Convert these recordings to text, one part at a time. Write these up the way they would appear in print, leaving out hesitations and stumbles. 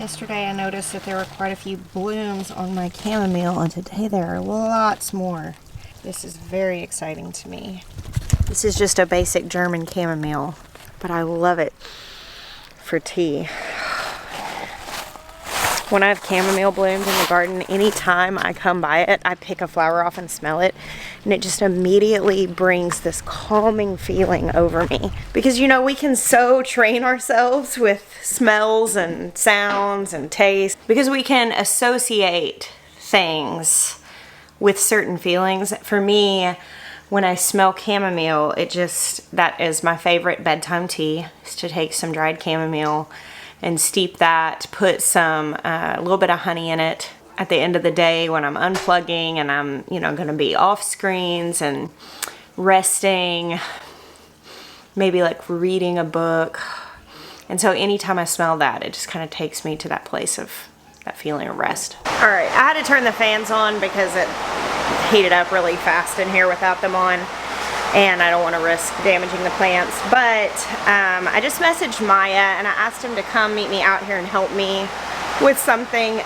Yesterday I noticed that there were quite a few blooms on my chamomile, and today there are lots more. This is very exciting to me. This is just a basic German chamomile, but I love it for tea. When I have chamomile blooms in the garden, anytime I come by it, I pick a flower off and smell it, and it just immediately brings this calming feeling over me. Because, you know, we can so train ourselves with smells and sounds and taste, because we can associate things with certain feelings. For me, when I smell chamomile, that is my favorite bedtime tea, is to take some dried chamomile and steep that, put some, a little bit of honey in it at the end of the day when I'm unplugging and I'm, you know, gonna be off screens and resting, maybe like reading a book. And so anytime I smell that, it just kind of takes me to that place of that feeling of rest. All right, I had to turn the fans on because it heated up really fast in here without them on, and I don't want to risk damaging the plants. But I just messaged Maya and I asked him to come meet me out here and help me with something.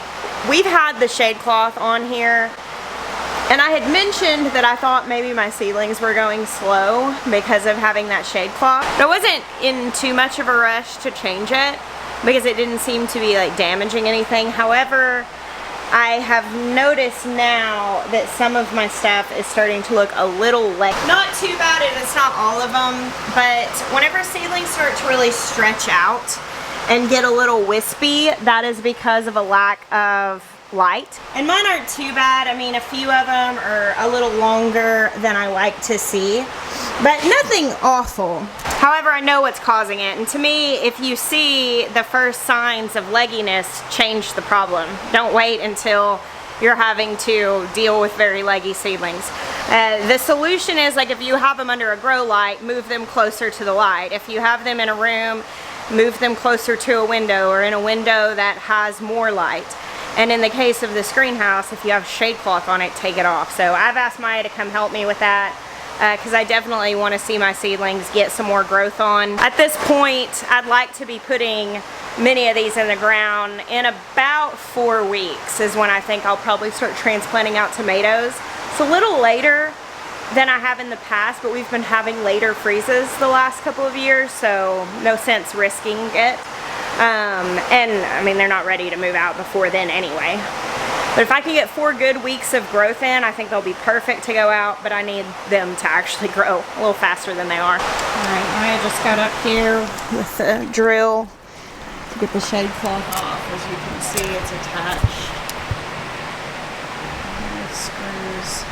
We've had the shade cloth on here, and I had mentioned that I thought maybe my seedlings were going slow because of having that shade cloth. But I wasn't in too much of a rush to change it because it didn't seem to be like damaging anything. However, I have noticed now that some of my stuff is starting to look a little like, not too bad, and it's not all of them, but whenever seedlings start to really stretch out and get a little wispy, that is because of a lack of light. And mine aren't too bad. I mean, a few of them are a little longer than I like to see, but nothing awful. However, I know what's causing it, and to me, if you see the first signs of legginess, change the problem. Don't wait until you're having to deal with very leggy seedlings. The solution is, like, if you have them under a grow light, move them closer to the light. If you have them in a room, move them closer to a window, or in a window that has more light. And in the case of this greenhouse, if you have shade cloth on it, take it off. So I've asked Maya to come help me with that, because I definitely want to see my seedlings get some more growth on. At this point, I'd like to be putting many of these in the ground. In about 4 weeks is when I think I'll probably start transplanting out tomatoes. It's a little later than I have in the past, but we've been having later freezes the last couple of years, so no sense risking it. And I mean, they're not ready to move out before then anyway. But if I can get 4 good weeks of growth in, I think they'll be perfect to go out, but I need them to actually grow a little faster than they are. Alright, Maya just got up here with the drill to get the shade cloth off. As you can see, it's attached. There's screws.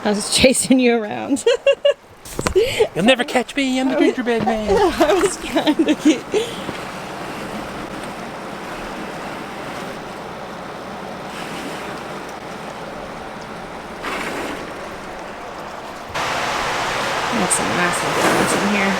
I was chasing you around. You'll never catch me, I'm the gingerbread man. I was trying to get... That's some massive difference in here.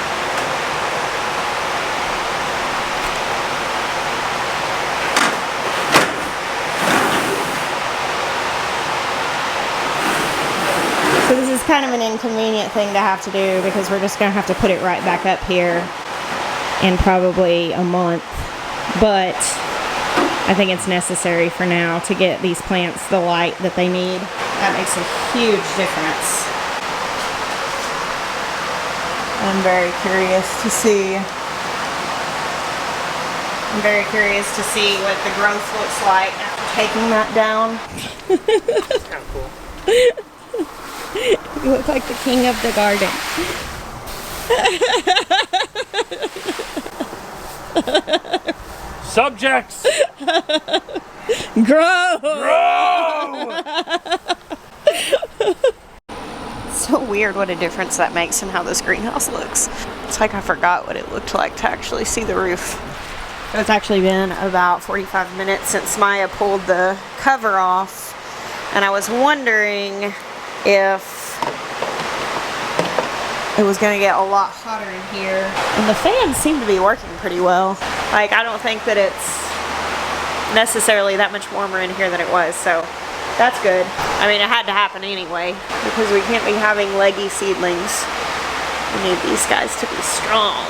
So this is kind of an inconvenient thing to have to do because we're just going to have to put it right back up here in probably a month. But I think it's necessary for now to get these plants the light that they need. That makes a huge difference. I'm very curious to see. I'm very curious to see what the growth looks like after taking that down. That's kind of cool. You look like the king of the garden. Subjects! Grow! Grow! So weird what a difference that makes in how this greenhouse looks. It's like I forgot what it looked like to actually see the roof. It's actually been about 45 minutes since Maya pulled the cover off, and I was wondering if it was going to get a lot hotter in here. And the fans seem to be working pretty well. Like, I don't think that it's necessarily that much warmer in here than it was, so that's good. I mean, it had to happen anyway, because we can't be having leggy seedlings. We need these guys to be strong.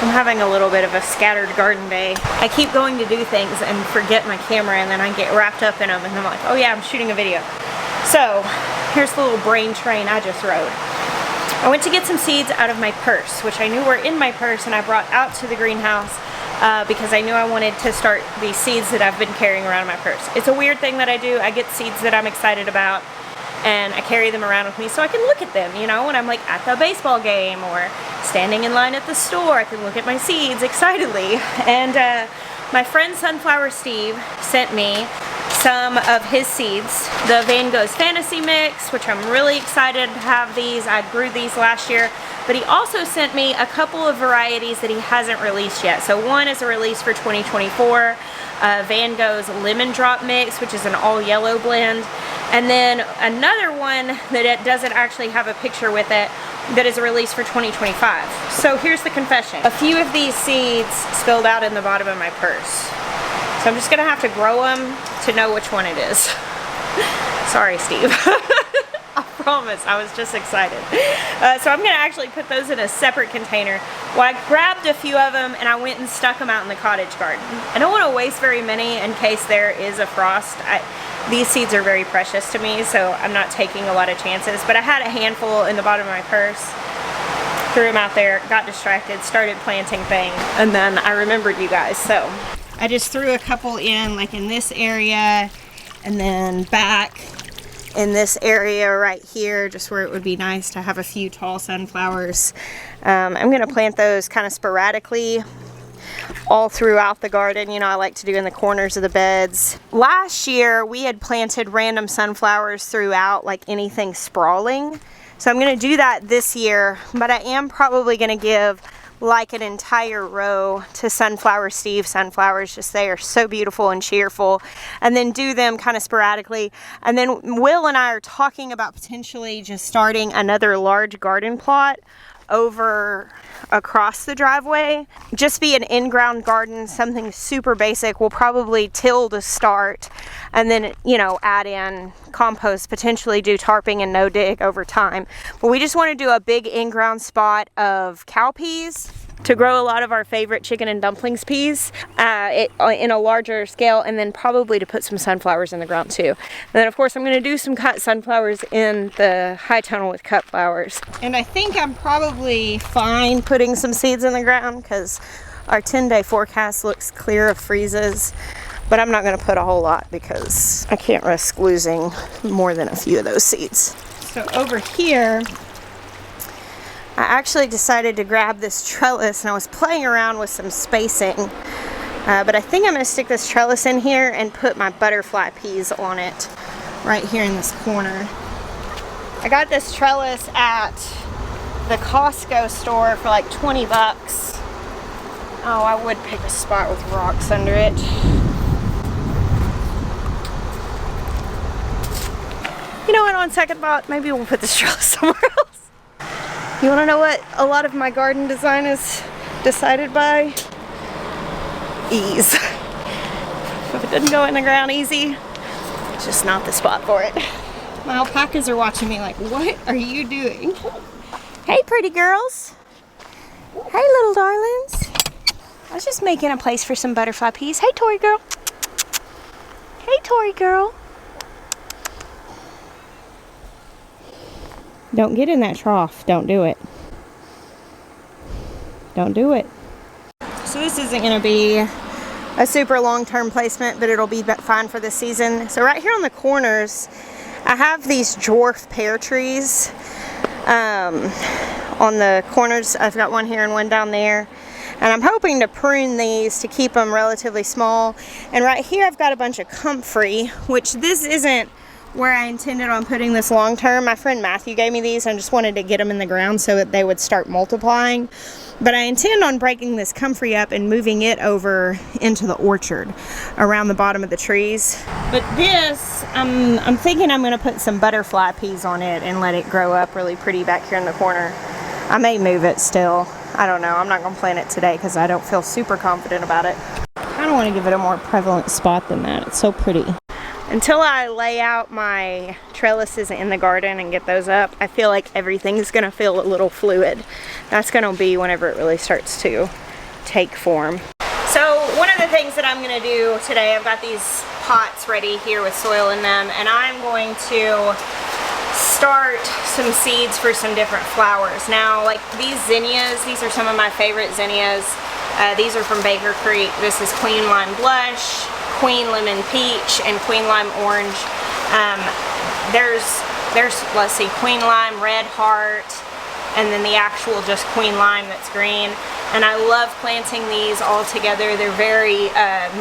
I'm having a little bit of a scattered garden day. I keep going to do things and forget my camera, and then I get wrapped up in them, and I'm like, oh yeah, I'm shooting a video. So, here's the little brain train I just rode. I went to get some seeds out of my purse, which I knew were in my purse, and I brought out to the greenhouse because I knew I wanted to start these seeds that I've been carrying around in my purse. It's a weird thing that I do. I get seeds that I'm excited about, and I carry them around with me so I can look at them, you know, when I'm like at the baseball game or standing in line at the store. I can look at my seeds excitedly. And my friend Sunflower Steve sent me some of his seeds, the Van Gogh's Fantasy Mix, which I'm really excited to have these. I grew these last year, but he also sent me a couple of varieties that he hasn't released yet. So one is a release for 2024, Van Gogh's Lemon Drop Mix, which is an all yellow blend, and then another one that it doesn't actually have a picture with it, that is a release for 2025. So here's the confession. A few of these seeds spilled out in the bottom of my purse. So I'm just gonna have to grow them to know which one it is. Sorry, Steve. I promise, I was just excited. So I'm gonna actually put those in a separate container. Well, I grabbed a few of them and I went and stuck them out in the cottage garden. I don't wanna waste very many in case there is a frost. These seeds are very precious to me, so I'm not taking a lot of chances. But I had a handful in the bottom of my purse, threw them out there, got distracted, started planting things, and then I remembered you guys, so. I just threw a couple in, like in this area, and then back in this area right here, just where it would be nice to have a few tall sunflowers. I'm gonna plant those kind of sporadically all throughout the garden. You know, I like to do in the corners of the beds. Last year, we had planted random sunflowers throughout, like anything sprawling. So I'm gonna do that this year, but I am probably gonna give like an entire row to Sunflower Steve sunflowers. Just they are so beautiful and cheerful, and then do them kind of sporadically. And then Will and I are talking about potentially just starting another large garden plot over across the driveway. Just be an in-ground garden, something super basic. We'll probably till to start, and then, you know, add in compost, potentially do tarping and no dig over time. But we just want to do a big in-ground spot of cowpeas to grow a lot of our favorite chicken and dumplings peas in a larger scale, and then probably to put some sunflowers in the ground too. And then of course I'm going to do some cut sunflowers in the high tunnel with cut flowers. And I think I'm probably fine putting some seeds in the ground because our 10-day forecast looks clear of freezes, but I'm not going to put a whole lot because I can't risk losing more than a few of those seeds. So over here, I actually decided to grab this trellis, and I was playing around with some spacing, but I think I'm going to stick this trellis in here and put my butterfly peas on it right here in this corner. I got this trellis at the Costco store for like 20 bucks. Oh, I would pick a spot with rocks under it. You know what, on second thought, maybe we'll put this trellis somewhere else. You want to know what a lot of my garden design is decided by? Ease. If it doesn't go in the ground easy, it's just not the spot for it. My alpacas are watching me like, what are you doing? Hey, pretty girls. Hey, little darlings. I was just making a place for some butterfly peas. Hey, Tori girl. Hey, Tori girl. Don't get in that trough. Don't do it. Don't do it. So this isn't going to be a super long-term placement, but it'll be fine for this season. So right here on the corners, I have these dwarf pear trees on the corners. I've got one here and one down there. And I'm hoping to prune these to keep them relatively small. And right here I've got a bunch of comfrey, which this isn't where I intended on putting this long term. My friend Matthew gave me these. I just wanted to get them in the ground so that they would start multiplying. But I intend on breaking this comfrey up and moving it over into the orchard around the bottom of the trees. But this, I'm thinking I'm going to put some butterfly peas on it and let it grow up really pretty back here in the corner. I may move it still. I don't know. I'm not going to plant it today because I don't feel super confident about it. I don't want to give it a more prevalent spot than that. It's so pretty. Until I lay out my trellises in the garden and get those up, I feel like everything's going to feel a little fluid. That's going to be whenever it really starts to take form. So one of the things that I'm going to do today, I've got these pots ready here with soil in them, and I'm going to start some seeds for some different flowers. Now, like these zinnias, these are some of my favorite zinnias. These are from Baker Creek. This is Queen Lime Blush, Queen Lemon Peach, and Queen Lime Orange. There's let's see, Queen Lime Red Heart, and then the actual just Queen Lime that's green. And I love planting these all together. They're very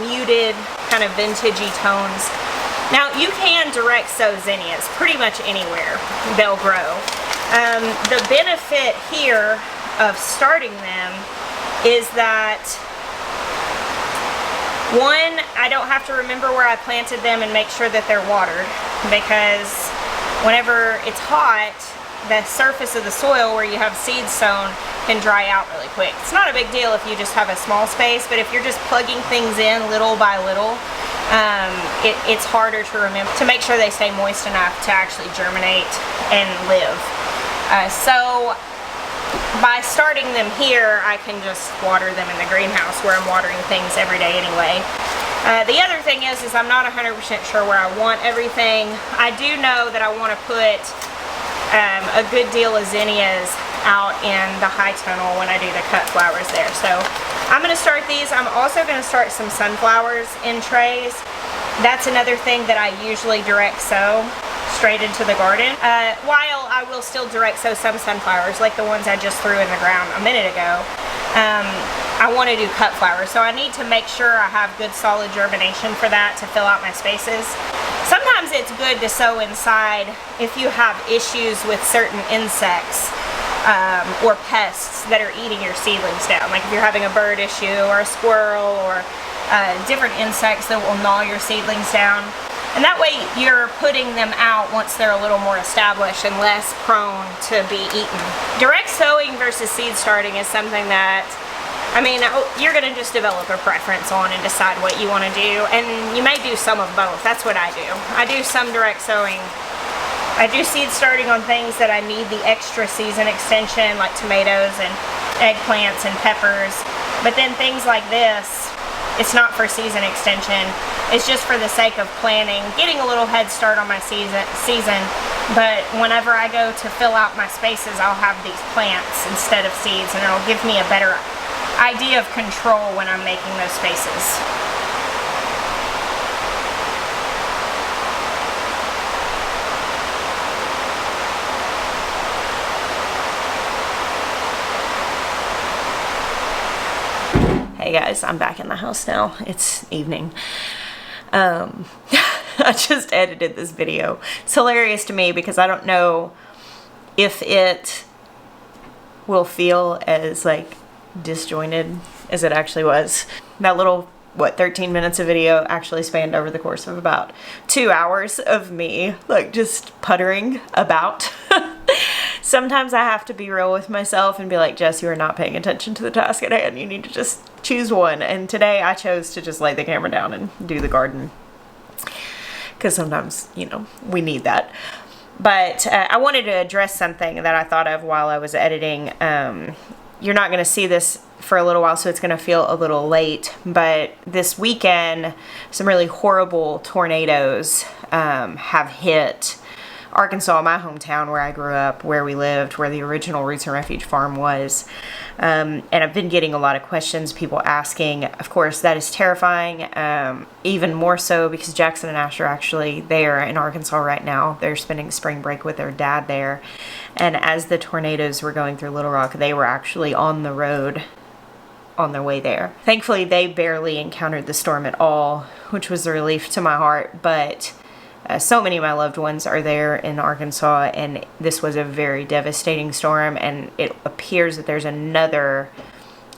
muted, kind of vintagey tones. Now you can direct sow zinnias pretty much anywhere. They'll grow. The benefit here of starting them is that, one, I don't have to remember where I planted them and make sure that they're watered, because whenever it's hot, the surface of the soil where you have seeds sown can dry out really quick. It's not a big deal if you just have a small space, but if you're just plugging things in little by little, it's harder to remember to make sure they stay moist enough to actually germinate and live. So by starting them here, I can just water them in the greenhouse where I'm watering things every day anyway. The other thing is I'm not 100% sure where I want everything. I do know that I want to put a good deal of zinnias out in the high tunnel when I do the cut flowers there. So I'm going to start these. I'm also going to start some sunflowers in trays. That's another thing that I usually direct sow straight into the garden. While I will still direct sow some sunflowers, like the ones I just threw in the ground a minute ago, I want to do cut flowers. So I need to make sure I have good solid germination for that to fill out my spaces. Sometimes it's good to sow inside if you have issues with certain insects or pests that are eating your seedlings down. Like if you're having a bird issue or a squirrel or different insects that will gnaw your seedlings down. And that way you're putting them out once they're a little more established and less prone to be eaten. Direct sowing versus seed starting is something that, I mean, you're going to just develop a preference on and decide what you want to do. And you may do some of both. That's what I do. I do some direct sowing. I do seed starting on things that I need the extra season extension, like tomatoes and eggplants and peppers. But then things like this, it's not for season extension. It's just for the sake of planning, getting a little head start on my season. But whenever I go to fill out my spaces, I'll have these plants instead of seeds, and it'll give me a better idea of control when I'm making those spaces. Hey guys, I'm back in the house now. It's evening. I just edited this video. It's hilarious to me because I don't know if it will feel as like disjointed as it actually was. That little, 13 minutes of video actually spanned over the course of about 2 hours of me like just puttering about. Sometimes I have to be real with myself and be like, Jess, you are not paying attention to the task at hand. You need to just choose one. And today I chose to just lay the camera down and do the garden. Because sometimes, you know, we need that. But I wanted to address something that I thought of while I was editing. You're not going to see this for a little while, so it's going to feel a little late. But this weekend, some really horrible tornadoes have hit Arkansas, my hometown, where I grew up, where we lived, where the original Roots Refuge Farm was. And I've been getting a lot of questions, people asking. Of course, that is terrifying, even more so because Jackson and Ash are actually there in Arkansas right now. They're spending spring break with their dad there. And as the tornadoes were going through Little Rock, they were actually on the road on their way there. Thankfully, they barely encountered the storm at all, which was a relief to my heart. But So many of my loved ones are there in Arkansas, and this was a very devastating storm, and it appears that there's another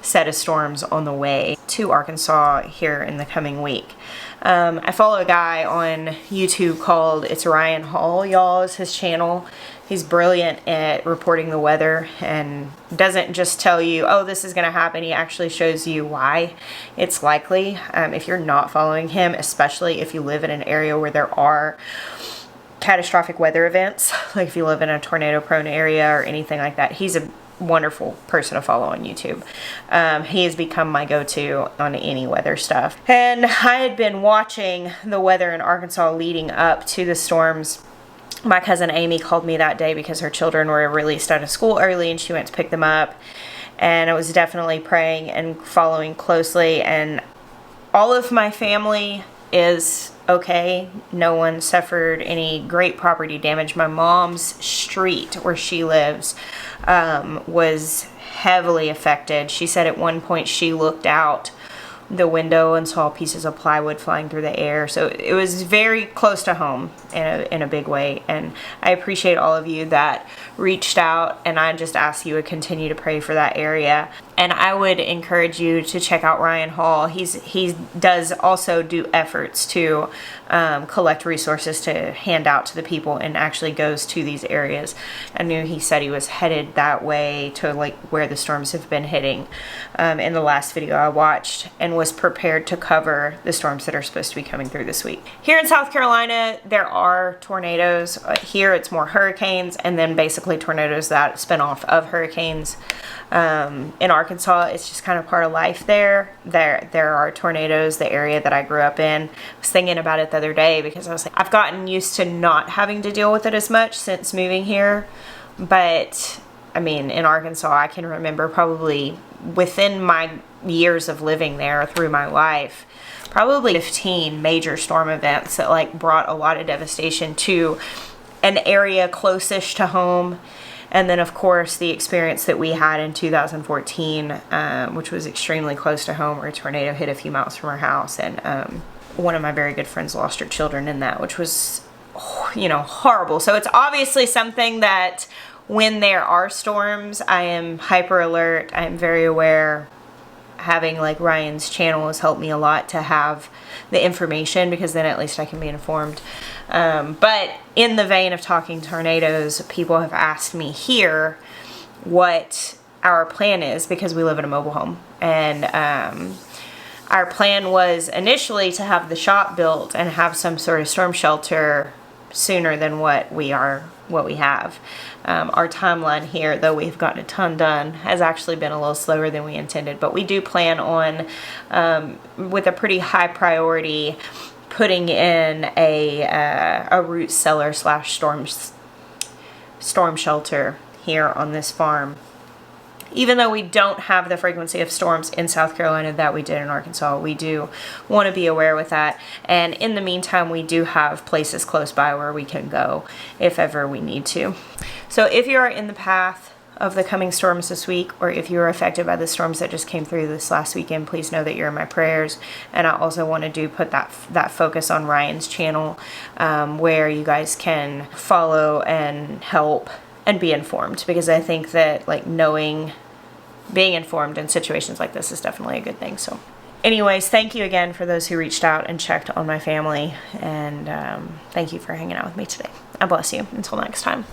set of storms on the way to Arkansas here in the coming week. I follow a guy on YouTube called It's Ryan Hall, y'all, is his channel. He's brilliant at reporting the weather and doesn't just tell you, oh, this is going to happen. He actually shows you why it's likely. If you're not following him, especially if you live in an area where there are catastrophic weather events, like if you live in a tornado-prone area or anything like that, he's a wonderful person to follow on YouTube. He has become my go-to on any weather stuff. And I had been watching the weather in Arkansas leading up to the storms. My cousin Amy called me that day because her children were released out of school early and she went to pick them up. And I was definitely praying and following closely. And all of my family is okay. No one suffered any great property damage. My mom's street where she lives was heavily affected. She said at one point she looked out the window and saw pieces of plywood flying through the air. So it was very close to home in a big way. And I appreciate all of you that reached out, and I just ask you to continue to pray for that area. And I would encourage you to check out Ryan Hall. He does also do efforts to collect resources to hand out to the people, and actually goes to these areas. I knew he said he was headed that way to like where the storms have been hitting in the last video I watched, and was prepared to cover the storms that are supposed to be coming through this week. Here in South Carolina, there are tornadoes. Here it's more hurricanes, and then basically tornadoes that spin off of hurricanes. In Arkansas, it's just kind of part of life there. There are tornadoes, the area that I grew up in. I was thinking about it the other day because I was like, I've gotten used to not having to deal with it as much since moving here. But, I mean, in Arkansas, I can remember probably within my years of living there through my life, probably 15 major storm events that like brought a lot of devastation to an area closest to home. And then, of course, the experience that we had in 2014, which was extremely close to home, where a tornado hit a few miles from our house. And one of my very good friends lost her children in that, which was, you know, horrible. So it's obviously something that when there are storms, I am hyper alert. I am very aware. Having like Ryan's channel has helped me a lot to have the information, because then at least I can be informed. But in the vein of talking tornadoes, people have asked me here what our plan is, because we live in a mobile home. And our plan was initially to have the shop built and have some sort of storm shelter sooner than what we have. Our timeline here, though we've gotten a ton done, has actually been a little slower than we intended. But we do plan on, with a pretty high priority, putting in a root cellar / storm shelter here on this farm. Even though we don't have the frequency of storms in South Carolina that we did in Arkansas, we do want to be aware with that. And in the meantime, we do have places close by where we can go if ever we need to. So if you are in the path of the coming storms this week, or if you are affected by the storms that just came through this last weekend, please know that you're in my prayers. And I also want to put that focus on Ryan's channel, where you guys can follow and help and be informed, because I think that like being informed in situations like this is definitely a good thing. So anyways, thank you again for those who reached out and checked on my family, and thank you for hanging out with me today. I bless you. Until next time.